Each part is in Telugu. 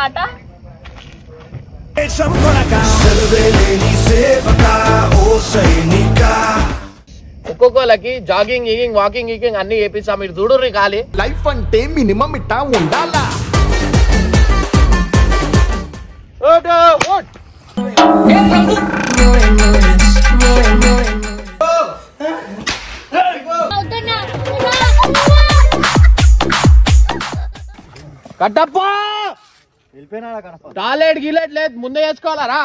అన్నమాట. ఒక్కొక్కలకి జాగింగ్ గీగింగ్ వాకింగ్ గీకింగ్ అన్ని చేపిస్తా, మీరు చూడుర్రి ఖాళీ. లైఫ్ అంటే మినిమం ఇట్టా ఉండాలా. కట్టప్ప టాయిలెట్ గీలెట్ లేదు, ముందే వేసుకోవాలరా.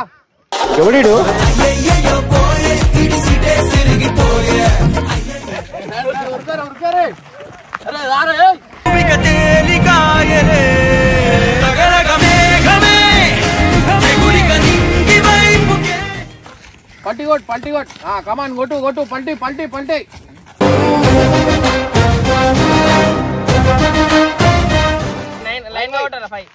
ఎవడు పంటి కొట్ కమాన్ కొట్టు పంటి. లైన్ గా కొట్టారా 5.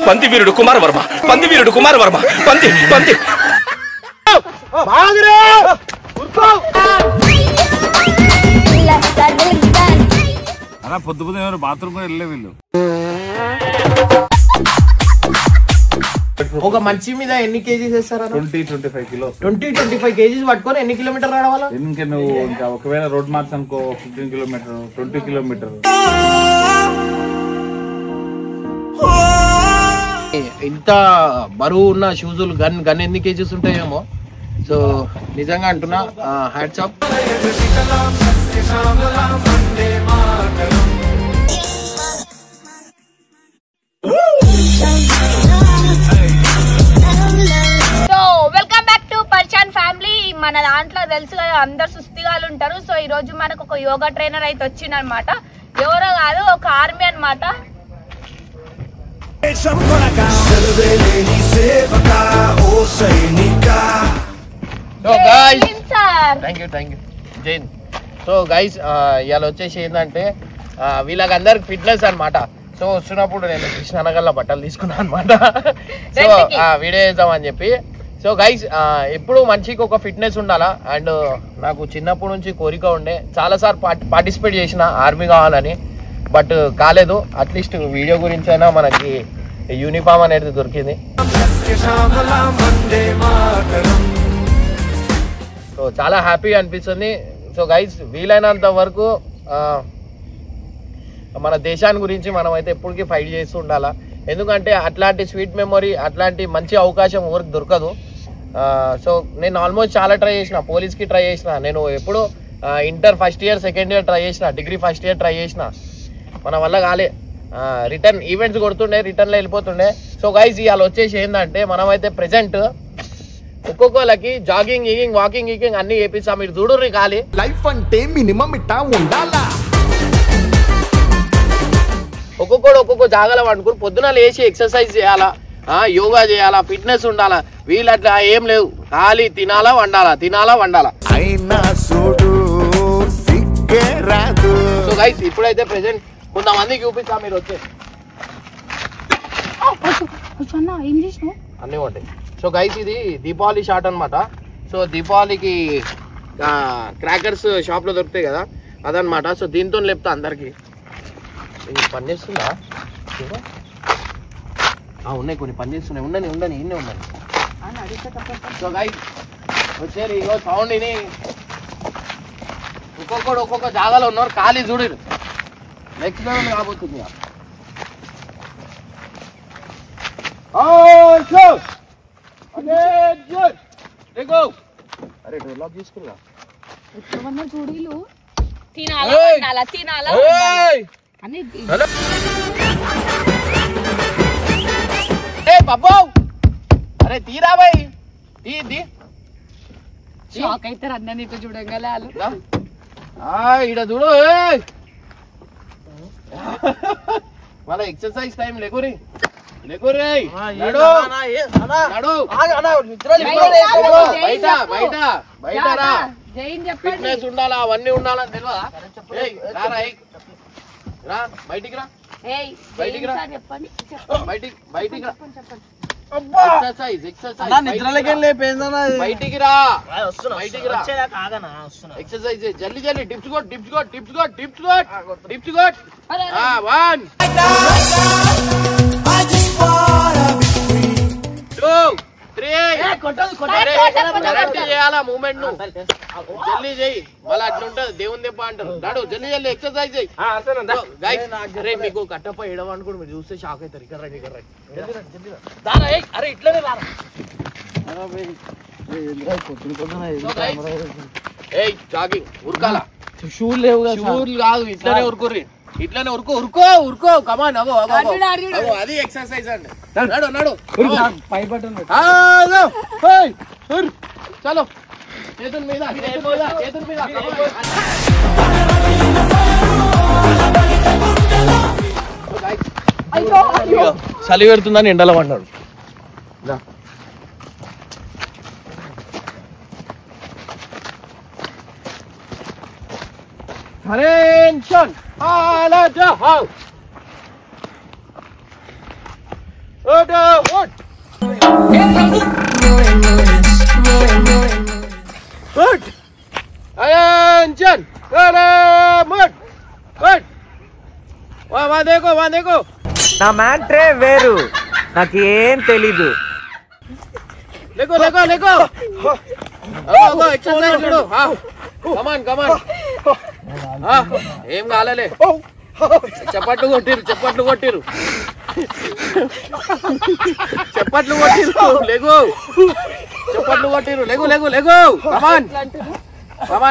పంది వీరుడు కుమార్ వర్మ పంది అలా పొద్దు బాత్రూమ్ కూడా వెళ్ళే వీళ్ళు. ఒక మంచి మీద ఎన్ని కేజీస్ వేస్తారా? 20-25 కిలో. 20-25 కేజీస్ పట్టుకొని ఎన్ని కిలోమీటర్ రావాలా? ఇంకా నువ్వు ఇంకా ఒకవేళ రోడ్ మార్చ్ అనుకో 15 కిలోమీటర్ 20 కిలోమీటర్. ఇంత బరువు ఉన్న షూజులు గన్ ఎన్ని కేజీస్ ఉంటాయేమో. సో నిజంగా అంటున్నా, hats off. Welcome back to పర్చాన్ ఫ్యామిలీ. మన దాంట్లో తెలుసు కదా అందరు సుస్థిగాలు ఉంటారు. సో ఈ రోజు మనకు ఒక యోగా ట్రైనర్ అయితే వచ్చిందనమాట. ఎవరో కాదు, ఒక ఆర్మీ అనమాట. Thank you Jain. So guys ఇవాళ వచ్చేసి ఏంటంటే వీళ్ళకందరికి ఫిట్నెస్ అనమాట. సో వస్తున్నప్పుడు నేను కృష్ణనగర్లో బట్టలు తీసుకున్నాను అనమాట. సో వీడియో చేద్దామని చెప్పి. సో గైస్ ఎప్పుడు మనిషికి ఒక ఫిట్నెస్ ఉండాలా. అండ్ నాకు చిన్నప్పటి నుంచి కోరిక ఉండే, చాలాసార్లు పార్టిసిపేట్ చేసిన ఆర్మీ కావాలని, బట్ కాలేదు. అట్లీస్ట్ వీడియో గురించి అయినా మనకి యూనిఫామ్ అనేది దొరికింది. సో చాలా హ్యాపీగా అనిపిస్తుంది. సో గైస్ వీలైనంత వరకు మన దేశాన్ని గురించి మనం అయితే ఎప్పటికీ ఫైట్ చేస్తూ ఉండాలా. ఎందుకంటే అట్లాంటి స్వీట్ మెమొరీ, అట్లాంటి మంచి అవకాశం ఎవరికి దొరకదు. సో నేను ఆల్మోస్ట్ చాలా ట్రై చేసిన, పోలీస్కి ట్రై చేసిన, నేను ఎప్పుడు inter first year second year try చేసిన, డిగ్రీ ఫస్ట్ ఇయర్ ట్రై చేసిన, మన వల్ల కాలే. రిటర్న్ ఈవెంట్స్ కొడుతుండే, రిటర్న్లో వెళ్ళిపోతుండే. సో గైస్ ఇవాళ వచ్చేసి ఏంటంటే మనమైతే ప్రెజెంట్ ఒక్కొక్కలకి జాగింగ్ గీగింగ్ వాకింగ్ గీకింగ్ అన్ని చేపిస్తా, మీరు చూడుర్రి ఖాళీ. లైఫ్ అంటే మినిమం ఇట్టా ఉండాలా. ఒక్కొక్క జాగాల వండుకుని పొద్దున లేచి ఎక్సర్సైజ్ చేయాలా, యోగా చేయాలా, ఫిట్నెస్ ఉండాలా. వీళ్ళు అట్లా ఏం లేవు, ఖాళీ తినాలా వండాలా. సో గైస్ ఇప్పుడైతే ప్రెజెంట్ కొంతమందికి చూపిస్తా, మీరు వచ్చే అన్నీ ఉంటాయి. సో గైస్ ఇది దీపావళి షాట్ అనమాట. సో దీపావళికి క్రాకర్స్ షాప్లో దొరుకుతాయి కదా, అదనమాట. సో దీంతో లేపుతా అందరికి. ఇది పని చేస్తుందా? ఉన్నాయి, కొన్ని పని చేస్తున్నాయి. ఉండని ఇన్నే ఉండని. సో గైస్ వచ్చేది ఇగో సౌండ్ ఇది. ఒక్కొక్క జాగాలో ఉన్నారు, ఖాళీ చూడు. నెక్స్ట్ లెవెల్ కాబోతుంది. అరే డోర్ లాక్ తీసుకున్నా. తినాలా బాబు, అరే తీరా బాయ్, తీ షాక్ అయితే అన్న ఇట్లా చూడంగానే ఇడ చూడు. మన ఎక్సర్సైజ్ టైం లేకురి బయట రా. ఫిట్నెస్ ఉండాలా, అవన్నీ ఉండాలని తెలియదా? రా బయటికి రా ఏయ్ బయటికి రా చెప్పండి బయటికి రా అబ్బా ఎక్సర్సైజ్ అన్నా నిద్రలకేం లేపేందన్నా బయటికి రా వస్తున్నా బయటికి రా వచ్చేదాకా ఆగనా వస్తున్నా ఎక్సర్సైజ్ జల్దీ జల్దీ డిప్స్ కొట్ 1 2 3 కరెక్ట్ చేయాలా మూమెంట్ ను జల్దీ చెయ్యి మళ్ళీ అట్లా ఉంటది దేవుని దెబ్బ అంటారు నాడు జల్దీ జల్దీ ఎక్సర్సైజ్ చెయ్యి అరే మీకు కట్టప్ప ఏడవ అనుకోండి మీరు చూస్తే షాక్ అవుతారు ఇక్కడ రండి అరే ఇట్లనే రారా ఏయ్ జాగింగ్ ఉరకాల షూలు లేవు షూలు కాదు ఇట్లనే ఉరుకో కమాన్ అవో అది ఎక్సర్సైజ్ అండి నడు పై బటన్ చలో చేతుల మీద చలి పెడుతుందని ఎండలో పడ్డాడు Attention! All at the house! Order what? Good! Attention! Good! Good! వా దేకో నా మ్యాట్రే వేరు నాకు ఏం తెలీదు లేకో ఎక్సర్సైజ్ చూడు కమాన్ ఏం కాలే చప్పట్లు కొట్టిరు లేగు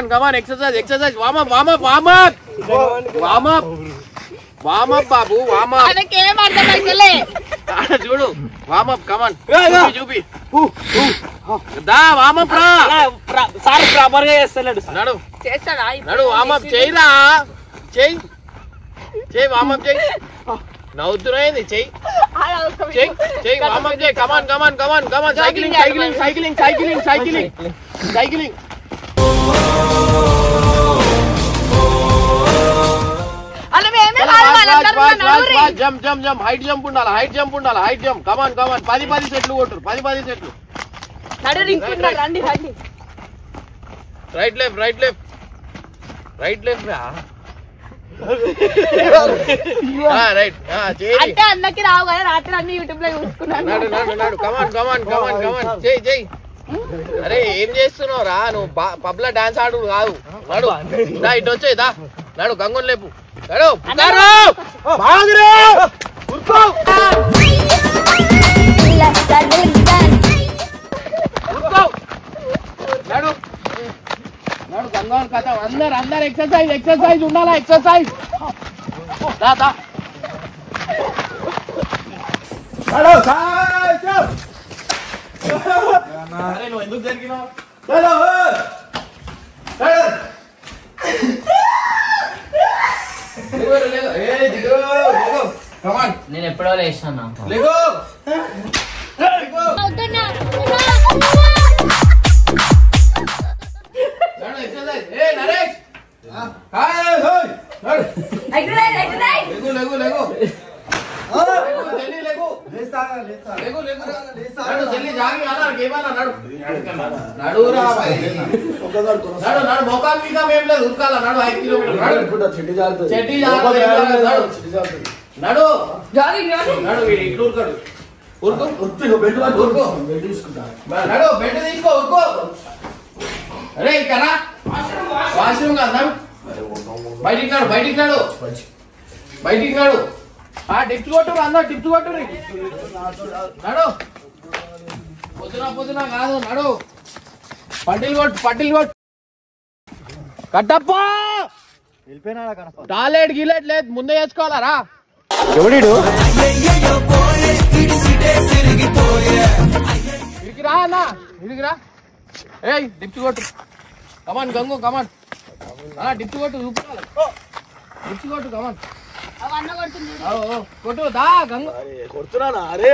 కమాన్ ఎక్సర్సైజ్ వామప్ బాబు చూడు వామప్ కమాన్ చూపి దా వామప్ రా సార్ ప్రాపర్ గా చేస్తలేడు నడు వామప్ చేయరా చెయ్యి వామప్ చెయ్యి నవ్వుతున్నాయింది చెయ్యి వామప్ చెయ్యి కమాన్ సైక్లింగ్ జంప్ హైట్ జంప్ ఉండాలి కమాన్ 10 సెట్లు కొట్టురు 10 సెట్లు రైట్ లెఫ్ట్ రా రైట్ అంటే అన్నకి రావు కదా రాత్రి అన్ని యూట్యూబ్ లో చూసుకున్నాను నడు కమాన్ చెయ్యి అరే ఏం చేస్తున్నావు రా నువ్వు పబ్ లో డాన్స్ ఆడు కాదు నడు ఇటు వచ్చేయి దా నడు గంగోని లేపు నడు గంగోని కథ అందరు ఎక్సర్సైజ్ ఉండాలా ఎక్సర్సైజ్ దా నువ్వు ఎందుకు జరిగినావు నేను ఎప్పుడో లేచాను మొఖం మీద మేము లేదు ఉరకాల నడు 5 కిలోమీటర్లు నడు ఇట్లు ఉరకడు నడు బెడ్ తీసుకో ఉరుకో అరే ఇక్కడ వాష్రూమ్ కాదు బయటికి నాడు టిప్స్ కొట్టు అందరు టిప్స్ కొట్టు నడు పొద్దున కాదు నడు పట్టిల్ కొట్టు కట్టప్ప టాయిలెట్ గీలెట్ లేదు ముందే వేసుకోవాలరా ఎవడు ఇడికి రా అన్న ఏయ్ టిప్స్ కొట్టు కమాన్ గంగు కమాన్ టిప్స్ కొట్టు చూపాలి టిప్స్ కొట్టు కమాన్ కొట్టు దా గంగు కొడుతున్నా అరే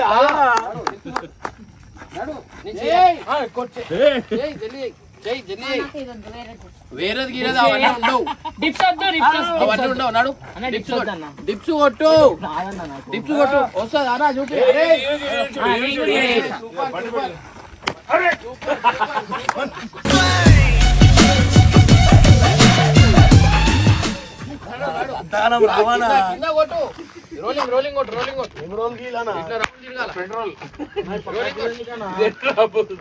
నడు జల్లి వేరేది గీరేది అవన్నీ ఉండవు. డిప్స్ వద్దు, డిప్స్ వద్దు. అవన్నీ ఉండవు. నాడు అన్న డిప్స్ వద్దన్న. డిప్స్ కొట్టు, రాదన్న నాకు. డిప్స్ కొట్టు. వస్తుంది అన్నా చూపి. కింద కొట్టు. రోలింగ్ రోలింగ్ కొట్టు, రోలింగ్ కొట్టు. ఇట్లా రౌండ్ తిరగాల. రోలింగ్ కొట్టు,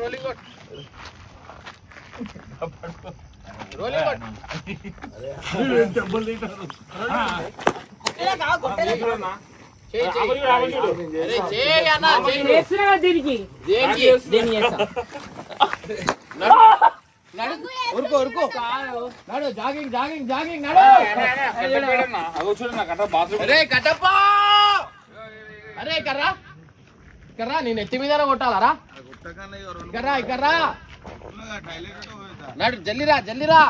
రోలింగ్ కొట్టు. రోలింగ్ కొట్టు. దీనికి ఉరుకో ఉరుకో. నడు జాగింగ్ జాగింగ్ జాగింగ్ నడు. అరే కట్టప్ప, అరే కర్రా కర్రా, నేను ఎత్తి మీద కొట్టాలరా. కర్రా ఇకర్రా, నడు జల్లిరా జల్లిరా.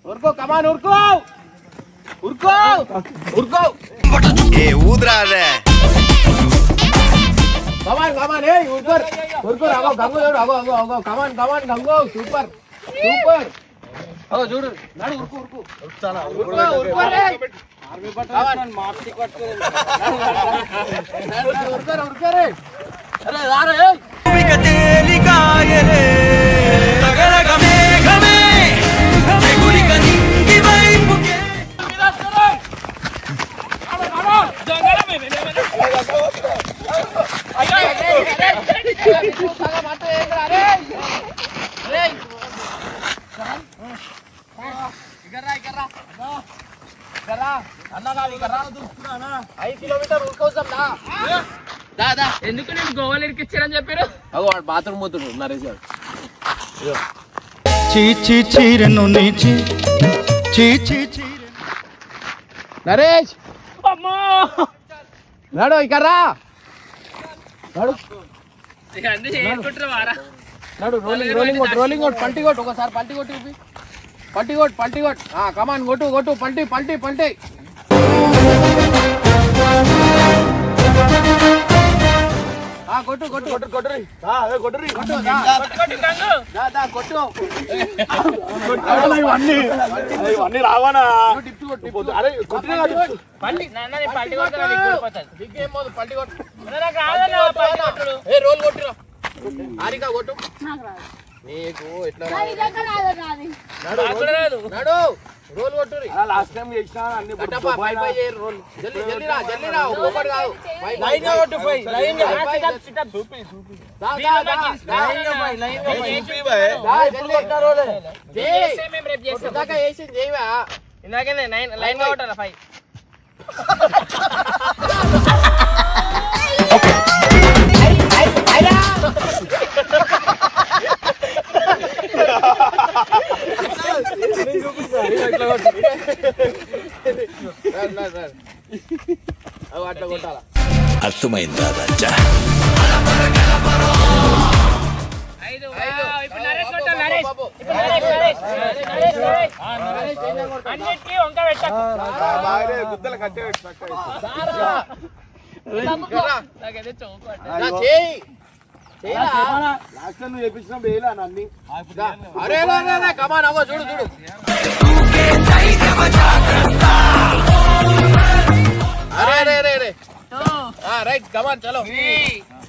ఉరుకో కమాన్, ఉరుకో ఉరుకో ఉరుకో. కమాన్ కమాన్, ఏ ఉరుకోర్ ఉరుకోర్. అగో గంగు చూడు, అగో అగో అగో. కమాన్ కమాన్ గంగు, సూపర్ సూపర్. అగో చూడు, నడు ఉరుకు ఉరుకు. ఉరుకో ఉరుకో రే. ఉరుకోరా ఉరుకో రే. అరే రారే. ఎందుకు నేను గోవాలు ఇరికిచ్చారని చెప్పారు. అగో బాత్రూమ్ పోతుడు నరేష్ గారు. నరేష్ అమ్మో నడు ఇకర్రా. నడు అన్ని చేసుకుంటారా? నడు రోలింగ్ రోలింగ్ కొట్టు, రోలింగ్ కొట్టు. పంటి కొట్టు ఒకసారి, పంటి కొట్టు చూపి. పంటి కొట్టు, పంటి కొట్టు. కమాన్ కొట్టు కొట్టు. పంటి పంటి పంటి. కొట్టు కొట్టు కొట్టు కొట్టు కొట్టు ఇవన్నీ రావానా? టిప్స్ కొట్టు. అరే కొట్టు. పండి నాన్న, నేను పండి కొడతా, నీకు ఊడిపోతుంది. పంటి కొట్టు. రాదు ఏ రోల్ కొట్టురా. హారిక కొట్టు. నీకు ఎట్లా రాదు. నడు రోల్ కొట్టు. లాస్ట్ టైం చేసినా అన్ని రోల్ జల్దీ జల్దీ రా జల్దీ రా. ఒకటి కాదు, లైన్ గా కొట్టు. ఫై లైన్ గా ఇందాకే లైన్ గా కొట్టారా? ఫై అట్లా కొట్టాలా? అర్థమైందా రాజా? అన్నిటికీ వంక పెట్టకు. అరే కమాన్ అవ్వ చూడు చూడు. అరే అరే అరే అరే రైట్ కమాన్ చలో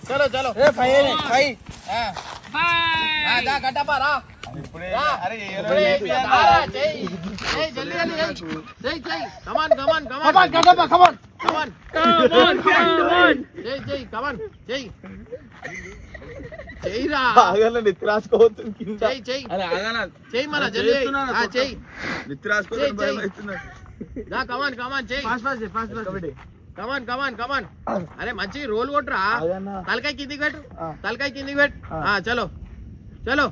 చలో చలో. కట్టప్ప రా. కమాన్ కమాన్ కమాన్ కట్టప్ప కమాన్ కమాన్ జై కమాన్ జై చెయ్యిరా. నెత్తి రాసుకోవచ్చు కింద. చెయ్యి చెయ్యి చెయ్యి మన జల్దీ చెయ్యి. నెత్తి రాసుకోవచ్చు. కమాన్ కమాన్ చెయ్యి. కమాన్ కమాన్ కమాన్. అరే మంచి రోల్ కొట్టురా. తలకాయ కిందికి పెట్టు, తలకాయ కిందికి పెట్టు. చలో చలో.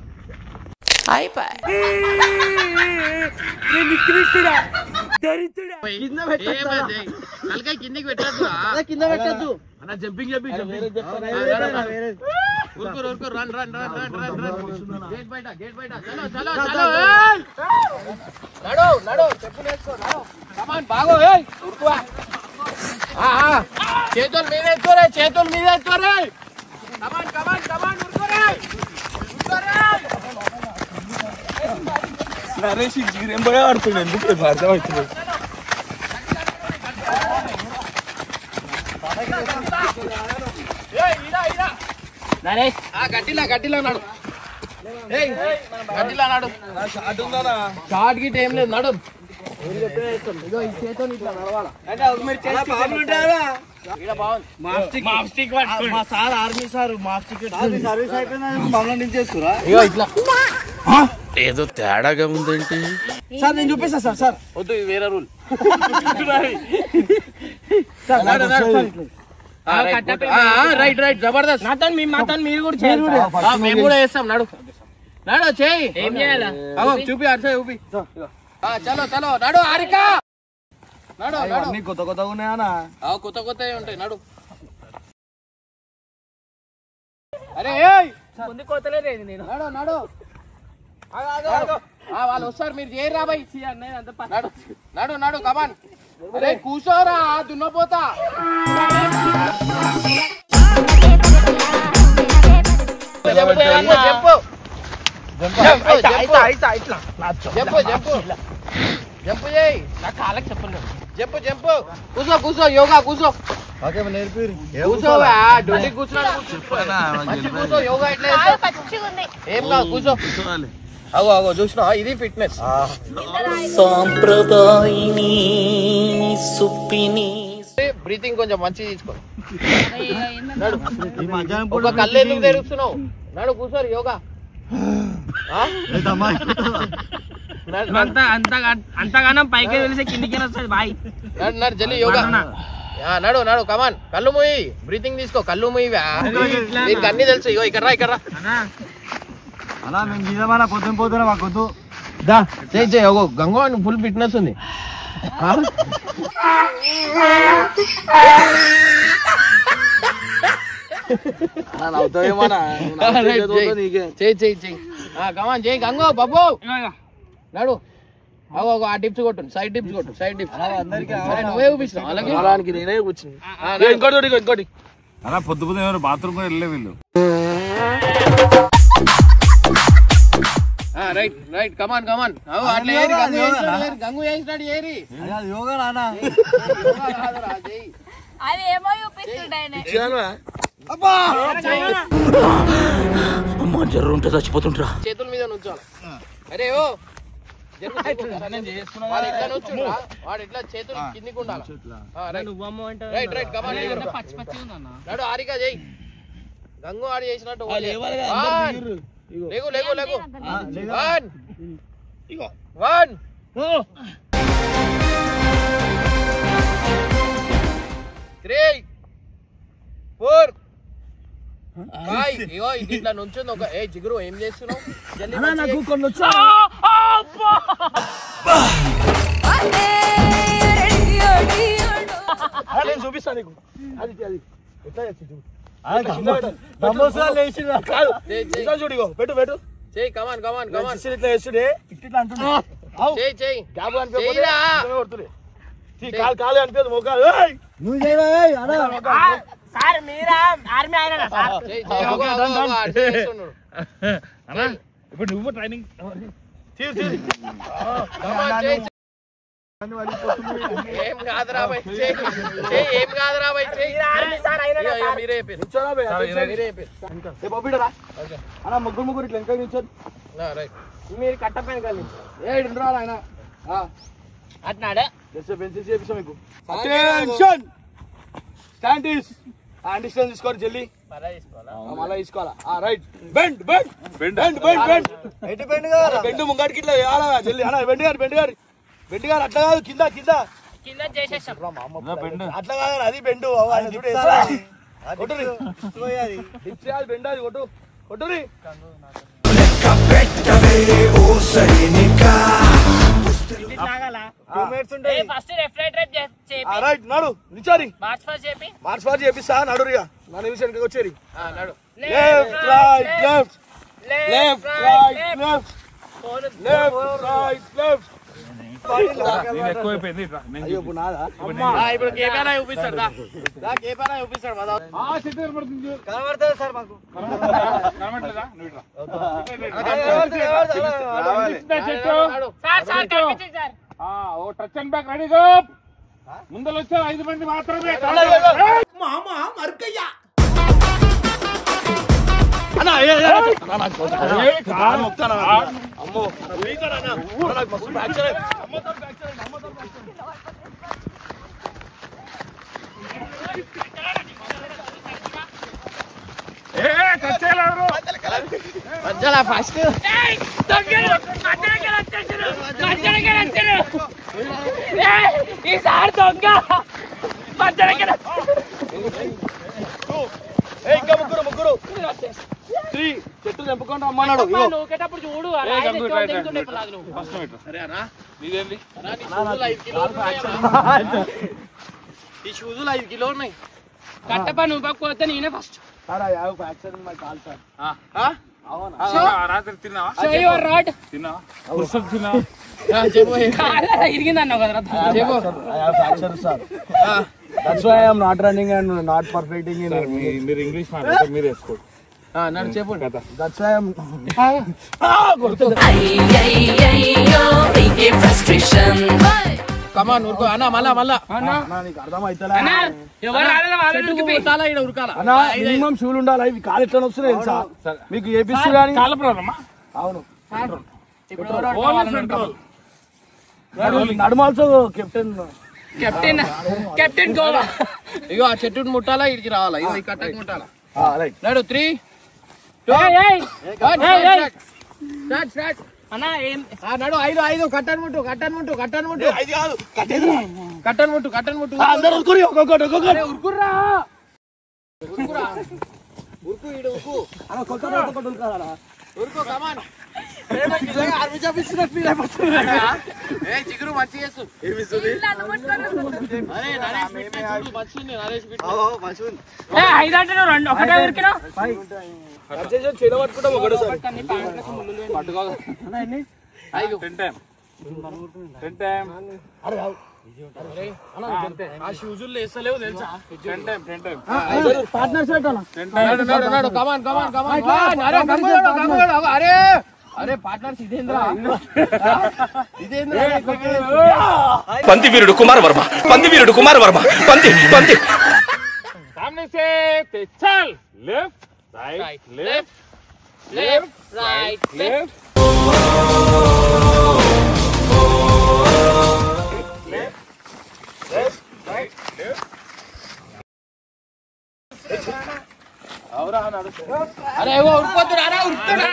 తలకాయ కిందికి పెట్టద్దు, కింద పెట్టద్దు. అన్న జంపింగ్ చెప్పి ఉరుకురు ఉరుకురు. Run run run run run run. Gate బయట గేట్ బయట. చలో చలో చలో. నడు నడు చెప్పు నేర్చుకో. నడు కమాన్ బాగో. ఉరుకువా. చేతుల మీద ఎత్తురే, చేతుల మీద ఎత్తురే. కమాన్ కమాన్ కమాన్ ఉరుకురే ఉరుకురే. నరేష్ జీరేం పోయా ఆడుతుండే ఎందుకు అర్థమవుతుంది నరేష్ గట్టిలా నాడు గట్టిలా నాడు షాట్ ఉందా షార్ట్ గిట్ ఏం లేదు నడు ఏదో తేడాగా ఉందేంటి? సార్ నేను చూపిస్తా సార్ వద్దు ఇది వేరే రూల్ రైట్ జబర్దస్త్ మీరు కూడా చేయాలి మేము కూడా వేస్తాం నడు చేయి ఏం చేయాలా చూపి అర్సే చూపి చలో నడు హారిక నడు కొత్త కొత్తగా ఉన్నాయా కొత్త ఉంటాయి నడు అరే ముందు కొత్తలేదు నేను నడు వాళ్ళు వస్తారు మీరు చేయరు రాబాయ్ నడు కమాన్ అరే కూర్చోరా దున్నపోతా జంపు చేయి నా కాళ్ళకి చెప్పలేదు జంపు కూర్చో యోగా కూర్చో కూర్చోవా డొడ్డి కూర్చో యోగా ఎట్లా ఏం కాదు కూర్చో అగో చూసినా ఇది ఫిట్నెస్ సాంప్రదాయిని సుప్పిని బ్రీతింగ్ కొంచెం మంచిగా తీసుకో ఒక కళ్ళు ఎందుకు తెరుస్తున్నావు నడు కూర్చోరు యోగా అంతగానం పైకి తెలిసే కిందికి వస్తుంది బాయ్ నడు జల్లి యోగా నడు కమాన్ కళ్ళు మూయి బ్రీతింగ్ తీసుకో కళ్ళు మూయివా నీకు అన్ని తెలుసు ఇగో ఇక్కడ రా అలా మేము గీదమన్నా పొద్దున మాకొద్దు చేయి గంగో ఫుల్ ఫిట్నెస్ ఉంది చెయ్యి కమాన్ చేయి గంగో బాబు నడు అగో ఆ టిప్స్ కొట్టు సైడ్ టిప్స్ నువ్వే చూపిస్తున్నావు అలాగే నేనే కూర్చుని ఇంకోటి అలా పొద్దు బాత్రూమ్ కూడా వెళ్ళే వీళ్ళు రైట్ కమాన్ అట్లా గంగు చేసినాడు ఏరి యోగా నానా అది ఏమో చూపిస్తుండే అమ్మా జర్రు ఉంటే చచ్చిపోతుంటరా. చేతుల మీద నుంచోవాలి. అరే ఓ వాడు ఎట్లా నుంచుండ్రా, వాడు ఎట్లా చేతులు కిందికి ఉండాలి. రైట్ కమాన్ నడు హారిక చేయి. గంగు ఆడి చేసినట్టు లేగు 1 3 4 5 ఇగో ఇట్లా నుంచుంది ఒక ఏ జిగురు ఏం చేస్తున్నావు చూపిస్తా నీకు అది ఎట్లా చూడు పెట్టు చేయి కమాన్ ఇట్లా వేస్తుడే ఇట్లా అంటున్నా చేయి కాలు అనిపించదు మొక్కలు సార్ మీరా ఆర్మీ ఆయన ఇప్పుడు నువ్వు ట్రైనింగ్ ఏం కాదురా భయ్ మీరే ముగ్గురు ఇట్లా ఇంకా నిల్చోదు మీరు కట్టపైన కలిసి ఆయన అట్లాడే పెన్సిల్ చేపిస్తాం మీకు అటెన్షన్ స్టాండ్ డిస్టెన్స్ తీసుకోవాలి జల్లి మళ్ళీ తీసుకోవాలా రైట్ బెండ్ ముంగడికి ఇట్లా వేయాలా జల్లి అన్న బెండ్ గారు అట్లా కాదు కింద చేసేసాం అట్లా కాదు అది బెండు ఆయన చూడు బెండ్ అది కొట్టురి రైట్ నడు నిచారి మార్చ్ ఫార్ చేపిస్తా నడురిగా నా నిమిషం వచ్చేరి లెఫ్ట్ రైట్ ఎక్కువైపోయింది ఇప్పుడు కేపీఆర్ చూపిస్తాడు కేపీఆర్ చూపిస్తాడు కనబడుతుంది సార్ మాకు కనబడలేదా నువ్వు ఓ touch and back ready go ముందర వచ్చే 5 మంది మాత్రమే అమ్మో మస్తు ఫ్రాక్చర్ ఫస్ట్ ఈసారి దొంగ ఇంకా ముగ్గురు చెట్టు తెంపుకొని రమ్మన్నాడు నూకేటప్పుడు చూడు ఈ షూజులు 5 కిలో ఉన్నాయి కట్టపా నువ్వు పోతే నేనే ఫస్ట్ రాత్రి తిన్నావా ఇరిగిందన్నావు కదరా That's why I am not running and not perfecting in మీరు ఇంగ్లీష్ మాట్లాడితే మీరు వేసుకోండి నన్ను చెప్పండి కదా That's why I am కమాన్ ఉరుకో అన్న మళ్ళా నీకు అర్థమైతలే ఉరకాల అన్నా మినిమం షూలు ఉండాలి ఇవి కాలు ఎట్లా వస్తున్నాయి తెలుసా మీకు ఏపిస్తూ కానీ కాళ్ళ ప్రాబ్లమ్ అవును సెంట్రల్ నడుమాల్సో కెప్టెన్ కెప్టెన్ గోవా ఇగో ఆ చెట్టు ముట్టాలా ఇడికి రావాలా ఇగో ఈ కట్టకి ముట్టాలా నడు 3 2 స్టార్ట్ అన్నా ఏం నడు 5 కట్టన్ ముట్టు అందరూ ఉరుకురి ఒక్కొక్కటి ఉరుకురా ఉరుకో కమాన్ చిగురు మంచి చేస్తు ఐదంటే రెండు ఒకటే ఉరికినా పట్టుకుంటాం ఒకటి ఆ షూజులు వేస్తలేవు తెలుసా పార్ట్నర్స్ కమాన్ అరే అరే పార్ట్నర్స్ ఇదేంద్రా పంది వీరుడు కుమార్ వర్మ పంది सामने से चल लेफ्ट राइट लेफ्ट అరే ఉరుకోద్దు రారా ఉరుకుతాడు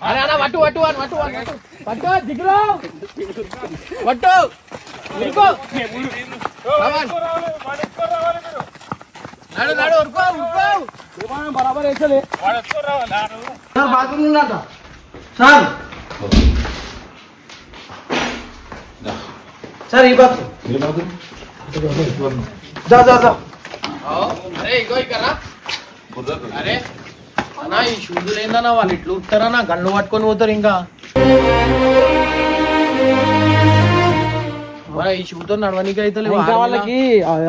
అరే అలా పట్టు దిగులో పట్టు ఉరుకో నడు ఉరుకో బరాబర్ వేసలే సార్ ఈ బాత్ जा అరే ఇగో ఇక్కడ అరే అన్నా ఈ షూజులు ఏందన్నా వాళ్ళు ఇట్లు ఉట్టారన్నా గన్ను పట్టుకొని పోతారు ఇంకా మరి ఈ షూతో నడవనికి అయితే వాళ్ళకి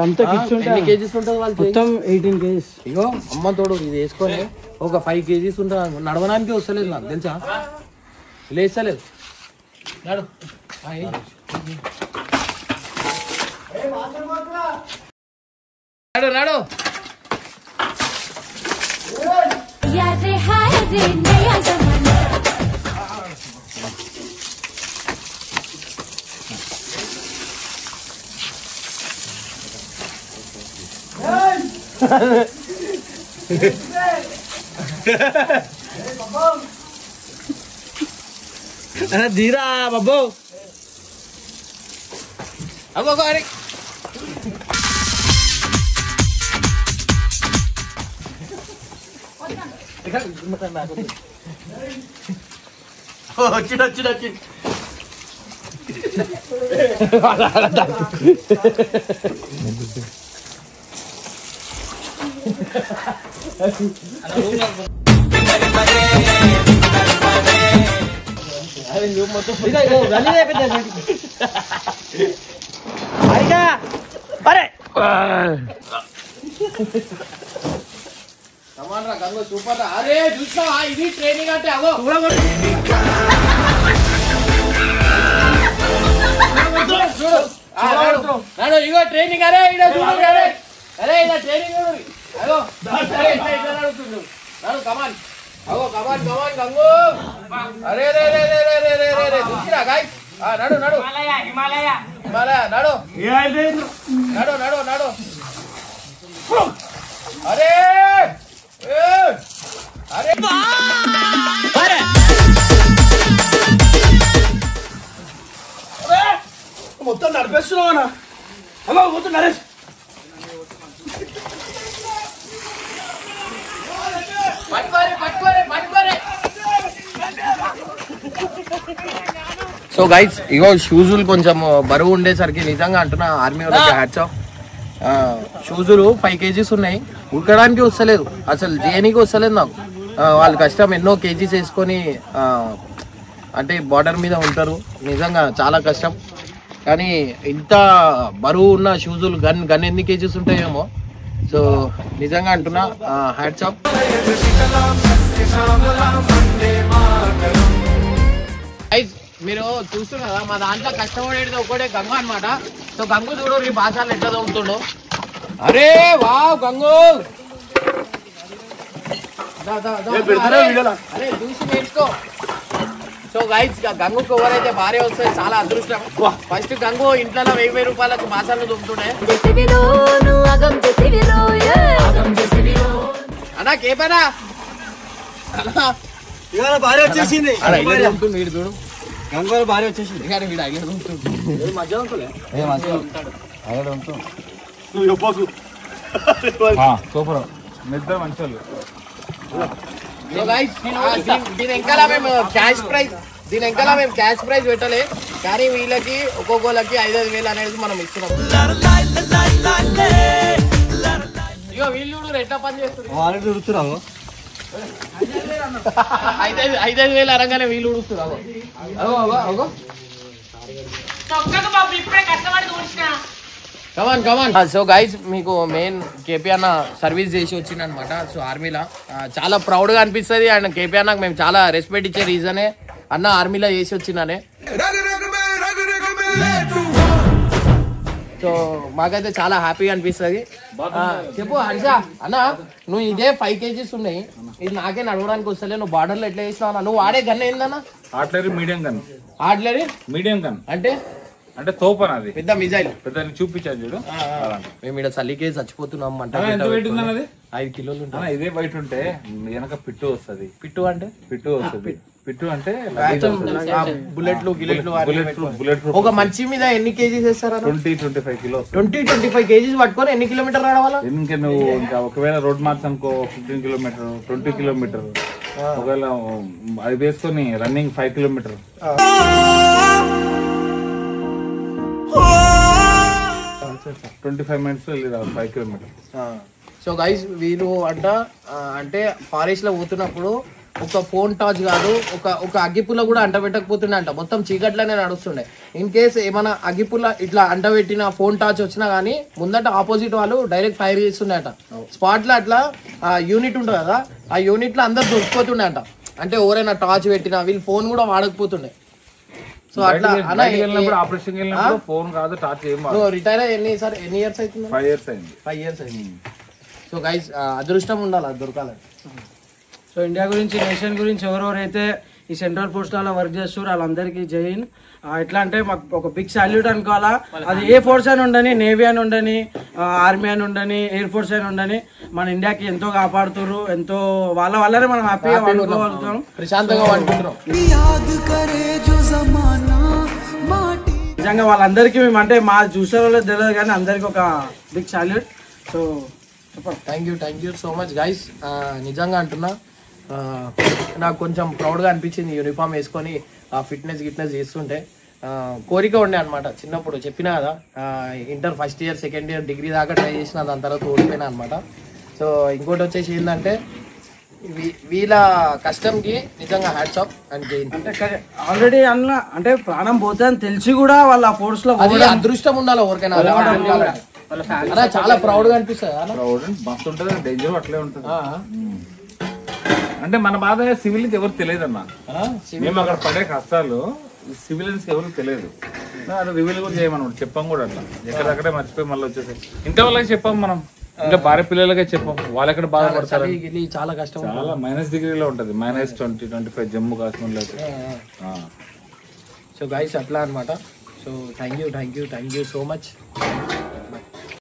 అంత కిట్స్ ఉంటాయి ఎన్ని కేజీస్ ఉంటుంది వాళ్ళు మొత్తం 18 kgs ఇగో అమ్మ తోడు ఇది వేసుకొని ఒక 5 kgs ఉంటుంది నడవడానికి వస్తలేదు నాకు తెలుసా లేస్తలేదు నడు నడు धीरा बाबू అగో అరే వచ్చి సూపర్. అరే చూసావా, ఇది ట్రైనింగ్ అంటే అదో ఇగో ట్రైనింగ్. అరే ఇడ చూడు, అరే ఇడ ట్రైనింగ్ అదో కమాన్. అగో కమాన్ కమాన్ గంగు. అరే రే రే రే రే రే రే రే చూసిరా గాయ్. నడు నడు హిమాలయ నడు నడు నడు నడు. అరే అరే మొత్తం నడిపేస్తున్నావు. హలో మొత్తం నరేష్. సో గైస్ ఇగో షూజులు కొంచెం బరువు ఉండేసరికి నిజంగా అంటున్నా ఆర్మీ వాళ్ళకి హ్యాట్స్ ఆఫ్. షూజులు 5 kgs ఉన్నాయి, ఉడకడానికి వస్తలేదు, అసలు చేయనీకి వస్తలేదు నాకు. వాళ్ళు కష్టం ఎన్నో కేజీస్ వేసుకొని అంటే బార్డర్ మీద ఉంటారు, నిజంగా చాలా కష్టం. కానీ ఇంత బరువు ఉన్న షూజులు గన్ ఎన్ని కేజీస్ ఉంటాయేమో. సో నిజంగా అంటున్నా హ్యాట్స్ ఆఫ్. మీరు చూస్తున్నారు కదా, మా దాంట్లో కష్టపడేది ఒకటే గంగు అనమాట. సో గంగు చూడు ఈ భాషలు ఎట్లా చదువుతుండో. అరే వావ్ గంగు, అరే చూసి నేర్చుకో. సో గైస్ గంగుకు ఎవరైతే భార్య వస్తే చాలా అదృష్టం. ఫస్ట్ గంగు ఇంట్లో 1000 రూపాయలకు భాషలు దుమ్ముతుండే. అన్నా కేపనా భార్య వచ్చేసింది. వీడు చూడు గంగవారి భార్య వచ్చేసింది. వీడు ఐడియా ఉంటుంది. సూపర్, నిద్ర మంచి. దీని వెనకాల మేము క్యాష్ ప్రైజ్ పెట్టలే, కానీ వీళ్ళకి ఒక్కొక్కళ్ళకి 5,000 అనేది మనం ఇస్తున్నాం. ఇగో వీళ్ళు ఎట్లా పని చేస్తున్నారు. 5,000 అనగానే వీళ్ళు ఉడుస్తున్నారు. కమాన్ కమాన్. సో గైస్ మీకు మెయిన్ కేపీ అన్న సర్వీస్ చేసి వచ్చింది అనమాట. సో ఆర్మీలో చాలా ప్రౌడ్గా అనిపిస్తుంది. అండ్ కేపీ అన్నకు మేము చాలా రెస్పెక్ట్ ఇచ్చే రీజనే అన్న ఆర్మీలో చేసి వచ్చిందనే. సో మాకైతే చాలా హ్యాపీగా అనిపిస్తుంది. చెప్పు హర్ష అన్న, నువ్వు ఇదే 5 kgs ఉన్నాయి, ఇది నాకే నడవడానికి వస్తలే, నువ్వు బార్డర్లో ఎట్లా చేసినావు? నువ్వు వాడే గన్ ఏందన్నా? Artillery medium gun. Artillery medium gun అంటే తోపన, అది పెద్ద మిజైల్. పెద్ద చూపించాను చూడు. మేము ఇక్కడ చలికే చచ్చిపోతున్నాం. అంట 5 కిలోలు. ఇదే బయట ఉంటే వెనక పిట్టు వస్తుంది. పిట్టు అంటే పిట్టు అంటే బుల్లెట్లు బుల్లెట్. ఒక మంచి మీద ఎన్ని కేజీస్ వేస్తారా? 20-25 కిలోస్. 20-25 కేజీస్ పట్టుకొని ఎన్ని కిలోమీటర్ రావాలా? ఇంకా నువ్వు ఇంకా ఒకవేళ రోడ్ మార్చ్ అనుకో 15 కిలోమీటర్ 20 కిలోమీటర్, ఒకవేళ అది వేసుకొని రన్నింగ్ 5 కిలోమీటర్. 25 minutes వెళ్ళి 5 కిలోమీటర్. సో గైస్ వీళ్ళు అంటే ఫారెస్ట్ లో పోతున్నప్పుడు ఒక ఫోన్ టార్చ్ కాదు, ఒక అగ్గిపుల్ల కూడా అంటబెట్టకపోతుండే అంట. మొత్తం చీకట్లోనే నడుస్తుండే. ఇన్ కేస్ ఏమైనా అగ్గిపుల్ల ఇట్లా అంటబెట్టిన ఫోన్ టార్చ్ వచ్చినా కానీ ముందట ఆపోజిట్ వాళ్ళు డైరెక్ట్ ఫైర్ చేస్తుండే అంట. స్పాట్ లో అట్లా యూనిట్ ఉంటుంది కదా, ఆ యూనిట్ లో అందరు దొరికిపోతుండే అంట. అంటే ఎవరైనా టార్చ్ పెట్టినా వీళ్ళు ఫోన్ కూడా వాడకపోతుండే. సో అట్లా ఆపరేషన్ ఫోన్ కాదు టార్చ్ ఏం. రిటైర్ ఎన్ని ఇయర్స్ అవుతుంది? 5 years అయింది. 5 years అయింది. సో గైస్ అదృష్టం ఉండాలి, అది దొరకాలి. సో ఇండియా గురించి, నేషన్ గురించి ఎవరెవరైతే ఈ సెంట్రల్ ఫోర్స్లలో వర్క్ చేస్తారు వాళ్ళందరికీ జై హింద్. ఎట్లా అంటే మాకు ఒక బిగ్ సాల్యూట్ అనుకోవాలా. అది ఏ ఫోర్స్ అని ఉండని, నేవీ అని ఉండని, ఆర్మీ అని ఉండని, ఎయిర్ ఫోర్స్ అని ఉండని, మన ఇండియాకి ఎంతో కాపాడుతున్నారు. ఎంతో వాళ్ళ వల్లనే మనం హ్యాపీగా వండుకోగలుగుతాం, ప్రశాంతంగా వండుకుంటున్నాం. నిజంగా వాళ్ళందరికీ మేము అంటే మా చూసే వాళ్ళకి తెలియదు కానీ అందరికి ఒక big salute. So thank you so much guys. నిజంగా అంటున్నా, నాకు కొంచెం ప్రౌడ్గా అనిపించింది యూనిఫామ్ వేసుకొని ఫిట్నెస్ చేస్తుంటే. కోరిక ఉండే అనమాట చిన్నప్పుడు, చెప్పినా కదా. Inter first year, second year, degree దాకా ట్రై చేసిన, దాని తర్వాత ఓడిపోయినా అనమాట. సో ఇంకోటి వచ్చేసి ఏంటంటే వీళ్ళ కష్టంకి నిజంగా హ్యాట్స్ ఆఫ్ అండ్ జైన్. అంటే ఆల్రెడీ అన్న అంటే ప్రాణం పోతుందని తెలిసి కూడా వాళ్ళు ఆ ఫోర్స్ లో అది అదృష్టం ఉండాలి ఎవరికైనా. అలా చాలా ప్రౌడ్ గా అనిపిస్తుంది. ప్రౌడ్ మస్తు ఉంటుంది, డేంజర్ అట్లే ఉంటుంది. అంటే మన బాధ సివిల్ ఎవరు తెలియదు అన్న. మేము అక్కడ పడే కష్టాలు సివిలియన్స్ ఎవరికి తెలియదు. అది రివీల్ కూడా చేయమన్నాడు, చెప్పాం కూడా అట్లా. ఎక్కడక్కడే మర్చిపోయి మళ్ళీ వచ్చేసి ఇంట్లో వాళ్ళకి చెప్పాం, మనం ఇంకా భార్య పిల్లలకే చెప్పాం. వాళ్ళు ఎక్కడ బాధపడతారు. చాలా కష్టం, చాలా -డిగ్రీలో ఉంటుంది, -20-25 జమ్మూ కాశ్మీర్లో. సో గైస్ అట్లా అనమాట. So thank you so much.